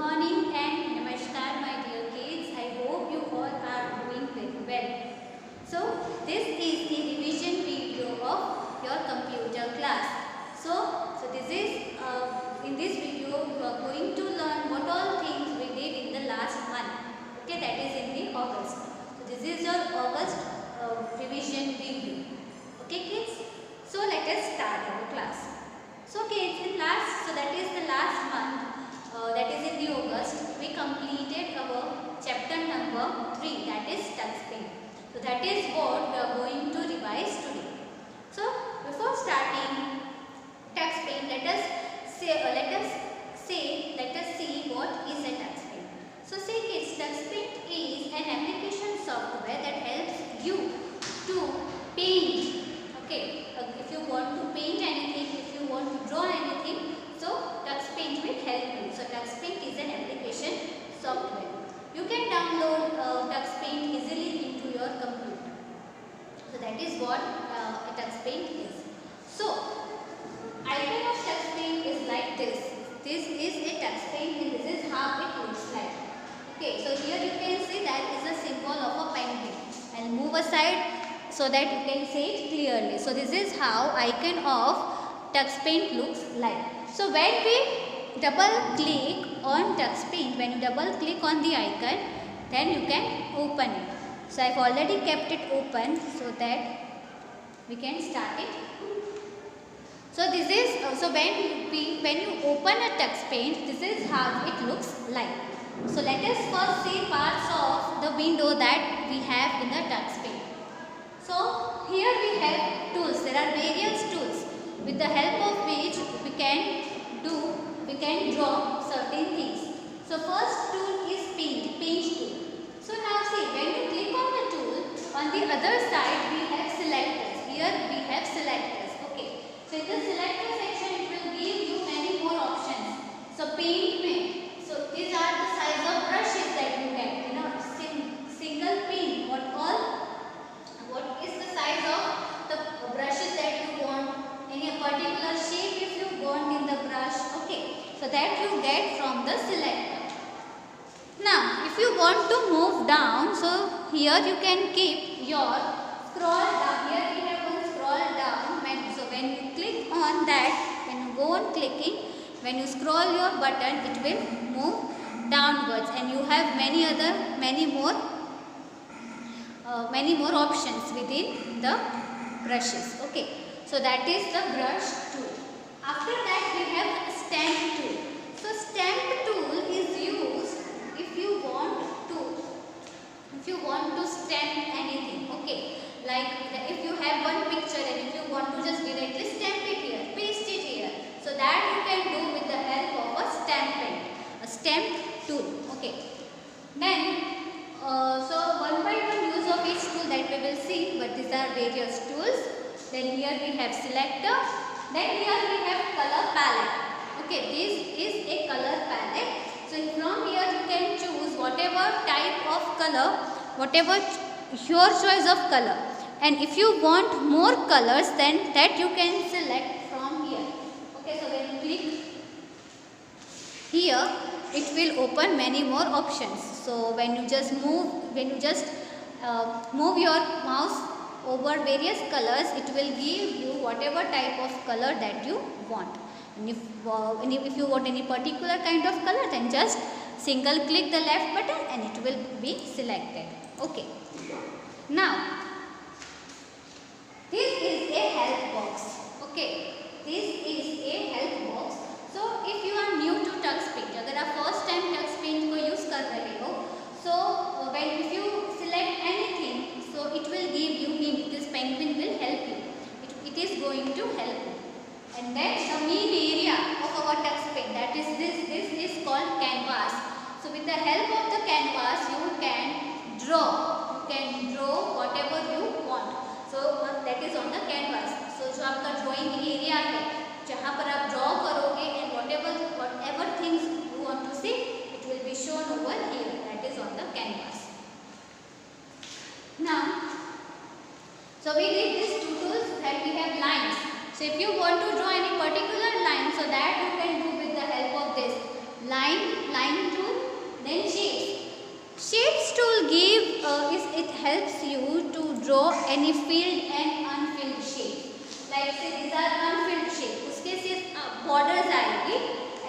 morning and namaskar my dear kids. I hope you all are doing very well. So this is the revision video of your computer class. So this is in this video you are going to learn what all things we did in the last month. Okay, that is in the August. So this is your August revision video. Okay kids. So let us start our class. So kids, that is the last month. That is in the August, we completed our chapter number 3, that is TuxPaint. So that is what we are going to revise today. So before starting TuxPaint, let us see what is a TuxPaint. So see kids, TuxPaint is an application software that helps you to paint. Okay, if you want to paint anything, if you want to draw anything, so TuxPaint will help you. So TuxPaint is an application software. You can download TuxPaint easily into your computer. So that is what a TuxPaint is. So icon of TuxPaint is like this. This is a TuxPaint and this is how it looks like. Okay, so here you can see that is a symbol of a penguin. I'll move aside so that you can see it clearly. So this is how icon of TuxPaint looks like. So when we double click on TuxPaint, when you double click on the icon, then you can open it. So I've already kept it open so that we can start it. So this is when you open a TuxPaint, this is how it looks like. So let us first see parts of the window that we have in the TuxPaint. So here we have tools. There are various tools with the help of which we can draw certain things. So first tool is paint tool. So now see, when you click on the tool, on the other side we have selectors. Here we have selectors. Okay. So in the selector section it will give you many more options. So paint में. So these are the size of brushes that you get. You know, single paint. What is the size of the brushes that you want? Any particular shape if you want in the brush. Okay. So that you get from the selector. Now, if you want to move down, so here you can keep your scroll down. Here we have one scroll down menu. So when you click on that, when you go on clicking, when you scroll your button, it will move downwards, and you have many more options within the brushes. Okay, so that is the brush tool. After that we have stamp tool. So stamp tool is used if you want to stamp anything. Okay, like if you have one picture and if you want to just directly stamp it here, paste it here, so that you can do with the help of a stamp tool. Okay, then so one by one use of each tool that we will see, but these are various tools. Then here we have selector. Then here we have color palette. Okay, this is a color palette. So from here you can choose whatever type of color, whatever your choice of color. And if you want more colors, then that you can select from here. Okay, so when you click here, it will open many more options. So when you just move your mouse over various colors, it will give you whatever type of color that you want. And if you want any particular kind of color, then just single click the left button and it will be selected. Okay. Now this is a help box. Okay, this is a help box. So if you are new to TuxPaint, अगर आप first time TuxPaint को use कर रहे हो, so if you select anything, so it will give you hint. This penguin will help you. It is going to help you. And then the main area of our TuxPaint, that is this is called canvas. So with the help of the canvas, you can draw. You can draw whatever you want. So that is on the canvas. So जो आपका drawing area है, जहाँ पर आप draw करोगे and whatever things you want to see, it will be shown over here. That is on the canvas. Now, so we did these two tools that we have lines. So if you want to draw any particular line, so that you can do with the help of this. line tool, then shapes. Shapes tool it helps you to draw any filled and unfilled shape. Like say these are unfilled shape. उसके सिर्फ borders आएगी,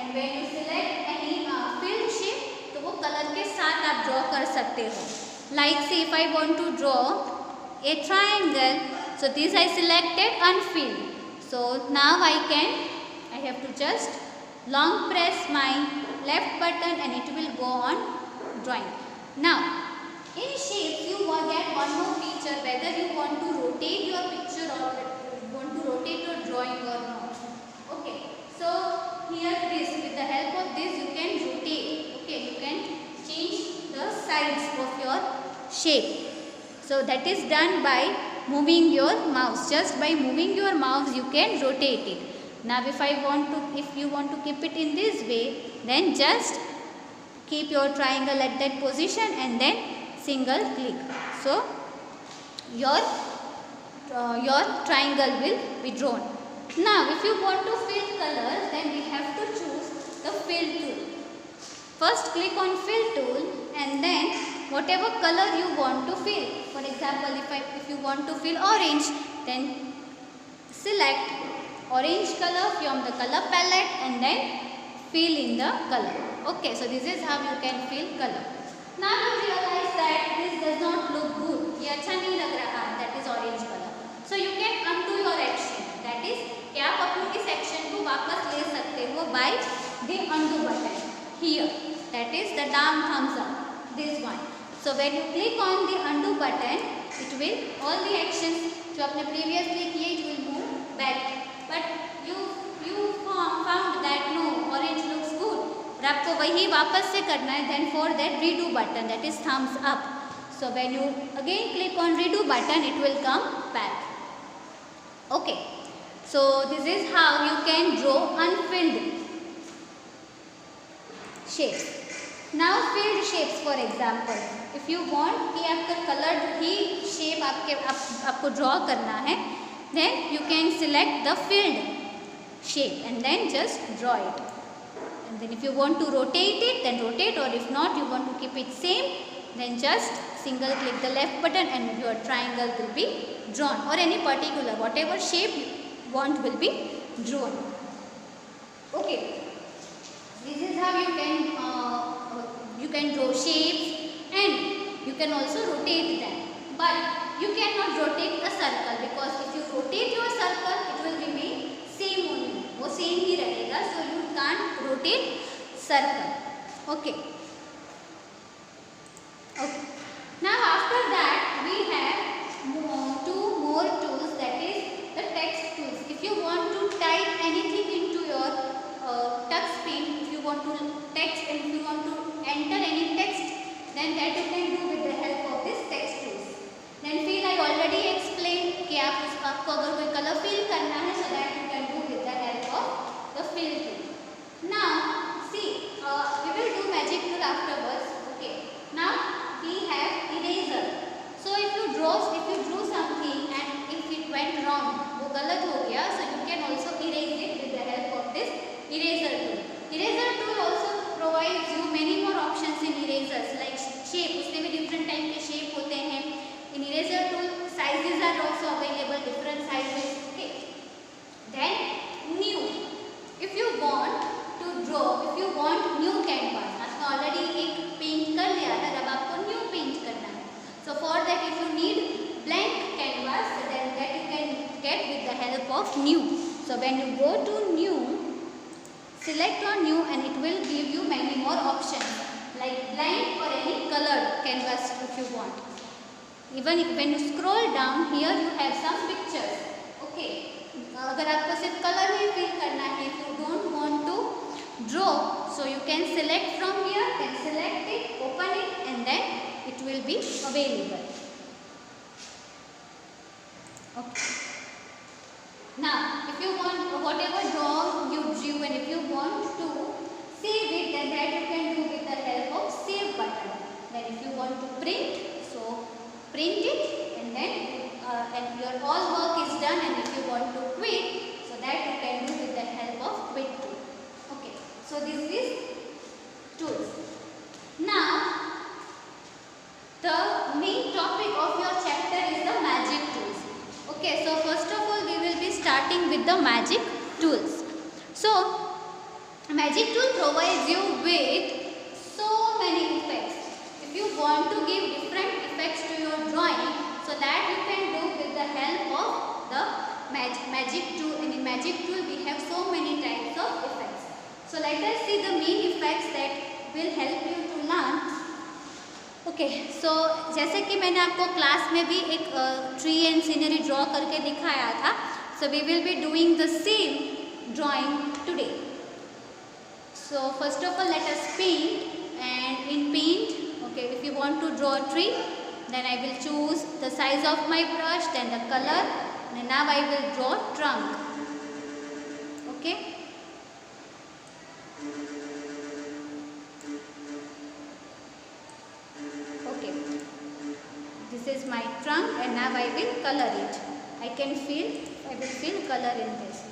and when you select any filled shape, तो वो color के साथ आप draw कर सकते हो. Like say if I want to draw a triangle, so this I selected unfilled. So now I have to just long press my left button and it will go on drawing. Now in shapes you will get one more feature, whether you want to rotate your picture or you want to rotate your drawing or not. Okay, so here with the help of this you can rotate. Okay, you can change the sides of your shape. So that is done by moving your mouse. Just by moving your mouse you can rotate it. Now if you want to keep it in this way, then just keep your triangle at that position and then single click. So your triangle will be drawn. Now if you want to fill colors, then we have to choose the fill tool. First click on fill tool and then whatever color you want to fill. For example, if you want to fill orange, then select orange color from the color palette and then fill in the color. Okay, so this is how you can fill color. Now you realize that this does not look good. ये अच्छा नहीं लग रहा, that is orange color. So you can undo your action. That is कि आप अपनी इस action को वापस ले सकते हो by the undo button here. That is the down thumbs up. This one. So when you click on the undo button, it will all the actions जो आपने previously किए it will move back. But you found that no, orange looks good. और आपको वही वापस से करना है. Then for that redo button, that is thumbs up. So when you again click on redo button, it will come back. Okay. So this is how you can draw unfilled shapes. Now filled shapes, for example, if you want कि आपका colored ही shape आपको draw करना है, then you can select the filled shape and then just draw it. And then if you want to rotate it, then rotate, or if not you want to keep it same, then just single click the left button and your triangle will be drawn, or any particular whatever shape you want will be drawn. Okay, this is how you can draw shapes and you can also rotate them. But you cannot rotate a circle, because if you rotate your circle it will remain same only, वो same ही रहेगा. So you can't rotate circle. Okay. Okay. Now after that we have two more tools, that is the text tools. If you want to type anything into your touch screen, if you want to text and if you want to enter any text, then that you can do with the help of this text tools. Then fill I already explained कि आपको अगर कोई color fill करना है, so that you can do with the help of the fill tool. Now see, we will do magic tool afterwards. Okay. Now we have eraser. So if you drew something and if it went wrong, वो गलत हो गया, so you can also erase it with the help of this eraser tool. Eraser tool also provides you many more options in erasers, like shape. उसमें भी different type के shape होते हैं. In eraser tool, sizes are also available, different sizes. Okay. Then new. If you want to draw, if you want new canvas, आपने already एक paint कर लिया है, अब आपको new paint करना है. So for that, if you need blank canvas, then that you can get with the help of new. So when you go to new, select on new and it will give you many more options, like blank or any colored canvas if you want. Even when you scroll down, here you have some pictures. Okay. अगर आपको सिर्फ colour ही fill करना है, if you don't want to draw, so you can select from here, then select it, open it, and then it will be available. Okay. Now if you want whatever draw you drew and if you want to save it, then that you can do with the help of save button. Then if you want to print, so print it, and then and your all work is done, and if you want to quit, so that you can do with the help of quit tool. Okay, so this is starting with the magic tools. So magic tool provides you with so many effects. If you want to give different effects to your drawing, so that you can do with the help of the magic tool. In magic tool we have so many types of effects. So let us see the main effects that will help you to learn. Okay so जैसे कि मैंने आपको class में भी एक tree and scenery draw करके दिखाया था, so we will be doing the same drawing today. So first of all let us paint, and in paint, okay, if you want to draw a tree, then I will choose the size of my brush, then the color, and now I will draw trunk. Okay. Okay. This is my trunk, and now I will color it. I will fill color in this.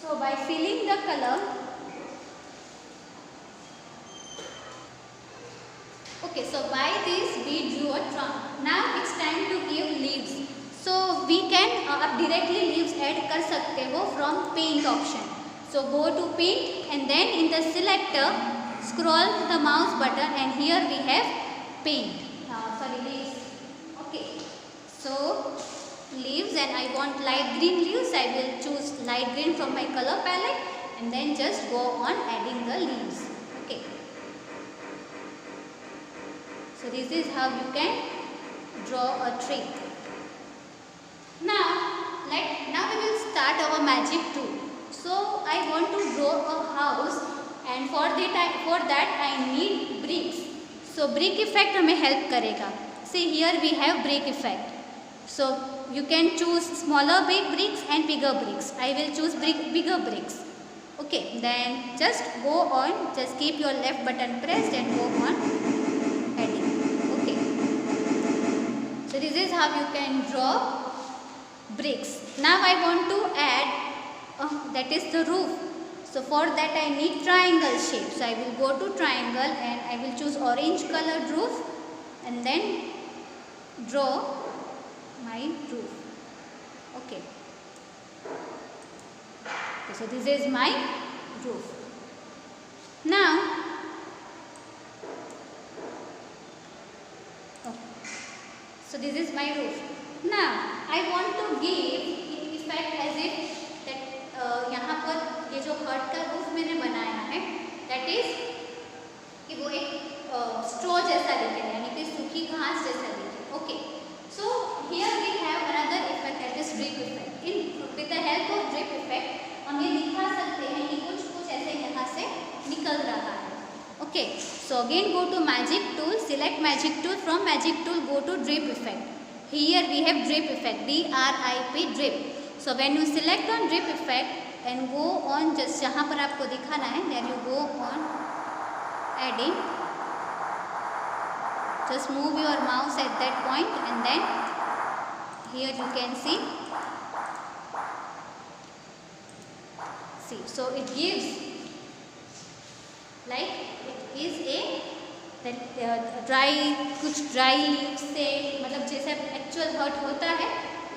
So by filling the color, okay, so by this we drew a trunk. Now it's time to give leaves. So we can आप directly leaves add कर सकते हो from paint option. So go to paint, and then in the selector scroll the mouse button, and here we have paint. Leaves. Okay. So leaves, and I want light green leaves. I will choose light green from my color palette, and then just go on adding the leaves. Okay. So this is how you can draw a tree. Now we will start our magic tool. So I want to draw a house, and for that I need bricks. So brick effect हमें help करेगा. See here we have brick effect. So you can choose smaller big bricks and bigger bricks. I will choose bigger bricks. Okay, then just go on. Just keep your left button pressed and go on adding. So this is how you can draw bricks. Now I want to add that is the roof. So for that I need triangle shape. So I will go to triangle, and I will choose orange colored roof, and then draw my roof. Okay. So this is my roof. Now so this is my roof. Now I want to give effect as if that यहाँ पर ये जो हट का roof मैंने बनाया है, that is कि वो एक स्ट्रॉ जैसा दिखे, यानी कि सूखी घास जैसा दिखे. Okay. So here we have another effect, that is drip effect. With the help of drip effect हम ये दिखा सकते हैं कि कुछ ऐसे यहाँ से निकल रहा है. Okay. So again go to magic tool, select magic tool, from magic tool go to drip effect. Here we have drip effect, DRIP, drip. So when you select on drip effect and go on, just जहाँ पर आपको दिखाना है, then you go on adding. Just move your mouse at that point, and then here you can see. So it gives like it is a कुछ dry leave से, मतलब जैसे actual hurt होता है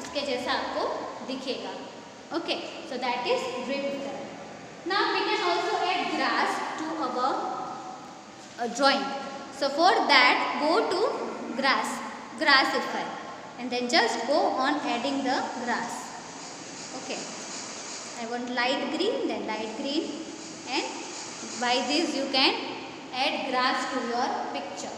उसके जैसा आपको दिखेगा. Okay, so that is drip effect. Now we can also add grass to our drawing. So for that go to grass effect, and then just go on adding the grass. Okay, I want light green, then light green, and by this you can add grass to your picture.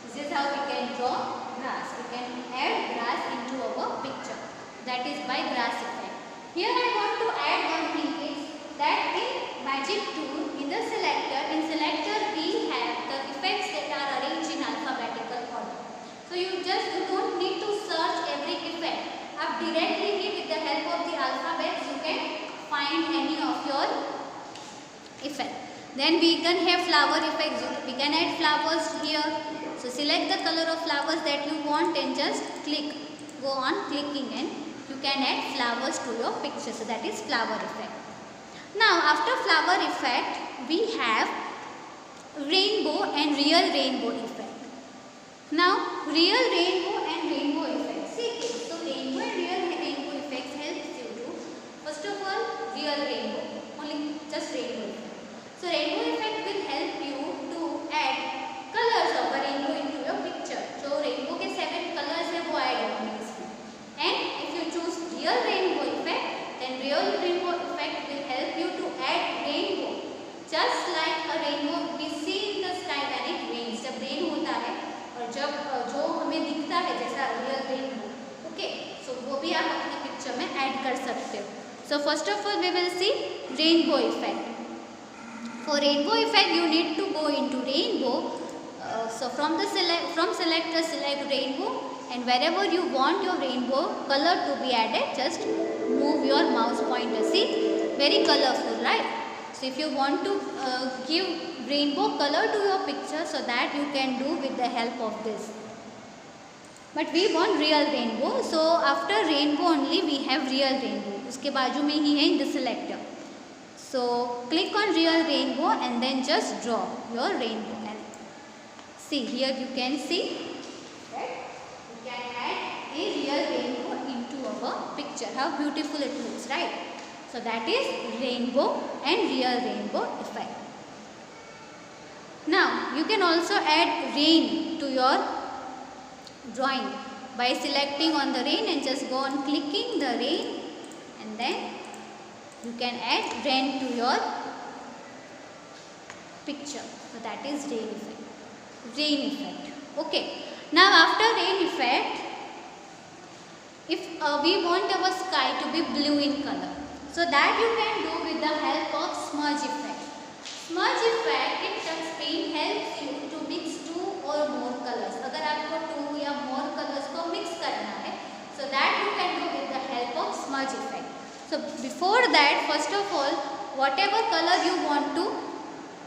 This is how we can draw grass. We can add grass into our picture. That is by grass effect. Here I want to add one thing is that in magic tool, in the selector, we have the effects that are arranged in alphabetical order. So you don't need to search every effect. Up directly with the help of the alphabets you can find any of your effect. Then we can have flower effects. We can add flowers here. So select the color of flowers that you want and just click. Go on clicking, and you can add flowers to your picture. So that is flower effect. Now after flower effect we have rainbow and real rainbow effect. Now real rainbow and rainbow effect. See, so rainbow and real rainbow effects helps you to कर सकते हो. So first of all we will see rainbow effect. For rainbow effect you need to go into rainbow. So from selector select rainbow, and wherever you want your rainbow color to be added, just move your mouse pointer. See, very colorful, right? So if you want to give rainbow color to your picture, so that you can do with the help of this. But we want real rainbow, so after rainbow only we have real rainbow. उसके बाजू में ही है in the selector. So click on real rainbow and then just draw your rainbow. And see, here you can see that you can add a real rainbow into our picture. How beautiful it looks, right? So that is rainbow and real rainbow effect. Now you can also add rain to your drawing by selecting on the rain and just go on clicking the rain, and then you can add rain to your picture. So that is rain effect. Rain effect. Okay. Now after rain effect, if we want our sky to be blue in color, so that you can do with the help of smudge effect. Smudge effect in touch paint helps you to mix two or more colors. अगर आपको two या more colors को mix करना है, so that you can do with the help of smudge effect. So before that, first of all, whatever color you want to,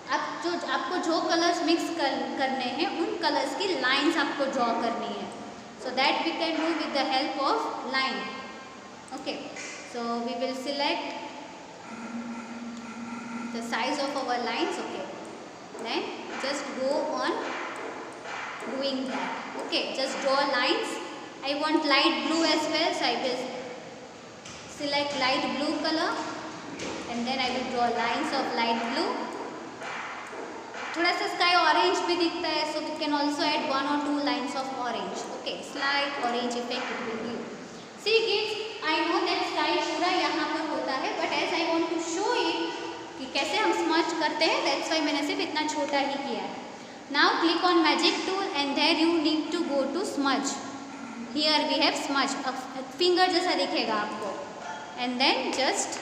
आपको जो colours mix करने हैं उन कलर्स की लाइंस आपको ड्रॉ करनी है. So that we can do with the help of line. Okay. So we will select the size of our lines. Okay. Then just go on doing that. Okay. Just draw lines. I want light blue as well, so I will select light blue color, and then I will draw lines of light blue. थोड़ा सा sky orange भी दिखता है, so we can also add 1 or 2 lines of orange. Okay, slight orange effect it will give. See kids, I know that sky पूरा यहाँ पर होता है, but as I want to show it कि कैसे हम smudge करते हैं, that's why मैंने सिर्फ इतना छोटा ही किया है. Now click on magic tool and there you need to go to smudge. Here we have smudge. Finger जैसा दिखेगा आपको, and then just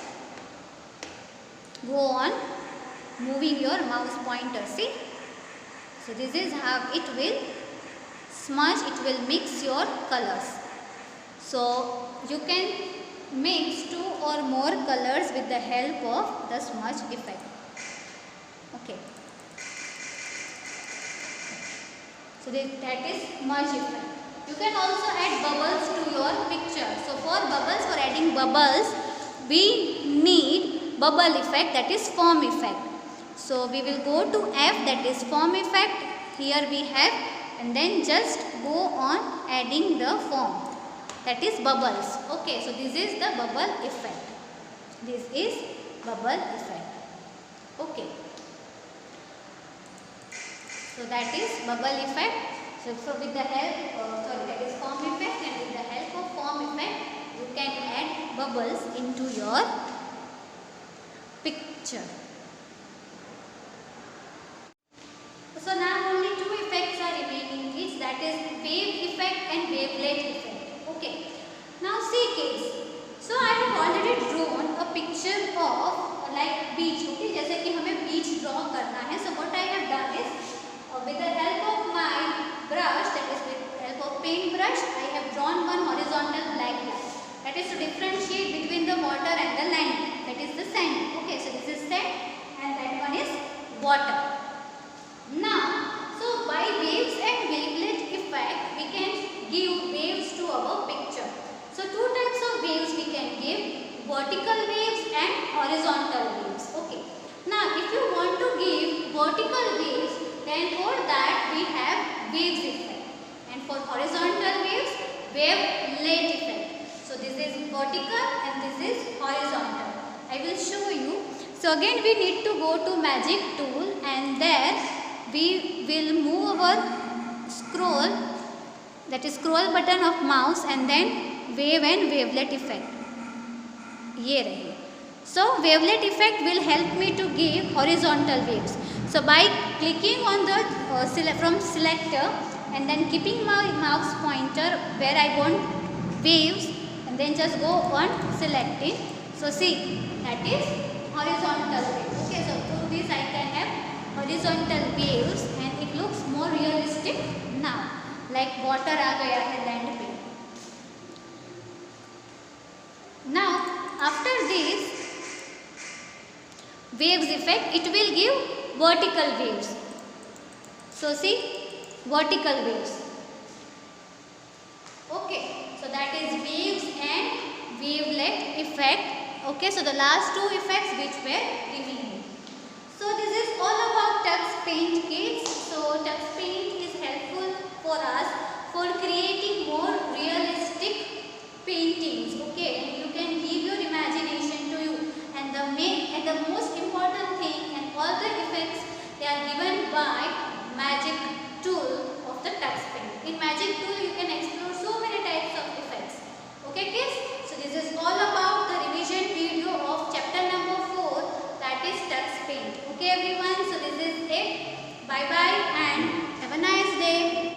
go on moving your mouse pointer. See, so this is how it will smudge, it will mix your colors. So you can mix 2 or more colors with the help of the smudge effect. Okay, so that is smudge effect. You can also add bubbles to your picture. So for bubbles, for adding bubbles, we need bubble effect, that is foam effect. So we will go to F, that is foam effect. Here we have, and then just go on adding the foam, that is bubbles. Okay, so this is the bubble effect. This is bubble effect. Okay, so that is bubble effect. So with the help, that is foam effect, and with the help of foam effect, you can add bubbles into your picture. So now only 2 effects are remaining kids, that is wave effect and wavelet effect. Okay. Now see kids, so I have already drawn a picture of like beach. Okay, जैसे कि हमें beach draw करना है. So what I have done is with the help of my brush, that is with the help of paint brush, I have drawn one horizontal black line. That is to differentiate between the water and the land. That is the sand. Okay, so this is sand and that one is water. Now, so by waves and wavelet effect, we can give waves to our picture. So 2 types of waves we can give, vertical waves and horizontal waves. Okay. Now, if you want to give vertical waves, then for that we have waves effect, and for horizontal waves, wavelet effect. So this is vertical and this is horizontal. I will show you. So again we need to go to magic tool, and there we will move our scroll, that is scroll button of mouse, and then wave and wavelet effect. ये रही. So wavelet effect will help me to give horizontal waves. So by clicking on the from selector and then keeping my mouse pointer where I want waves, and Then just go on selecting. So see, that is horizontal wave. Okay, so through this I can have horizontal waves and it looks more realistic now. Like water आ गया है land पे. Now after this waves effect, it will give vertical waves. So see, vertical waves. Okay, so that is waves and wavelet effect. Okay, so the last two effects which were remaining. So this is all about Tux Paint kits. So Tux Paint is helpful for us for creating more realistic paintings. Okay, and you can give your imagination to you. And the most important thing, and all the effects they are given by magic tool of the Tux Paint. In magic tool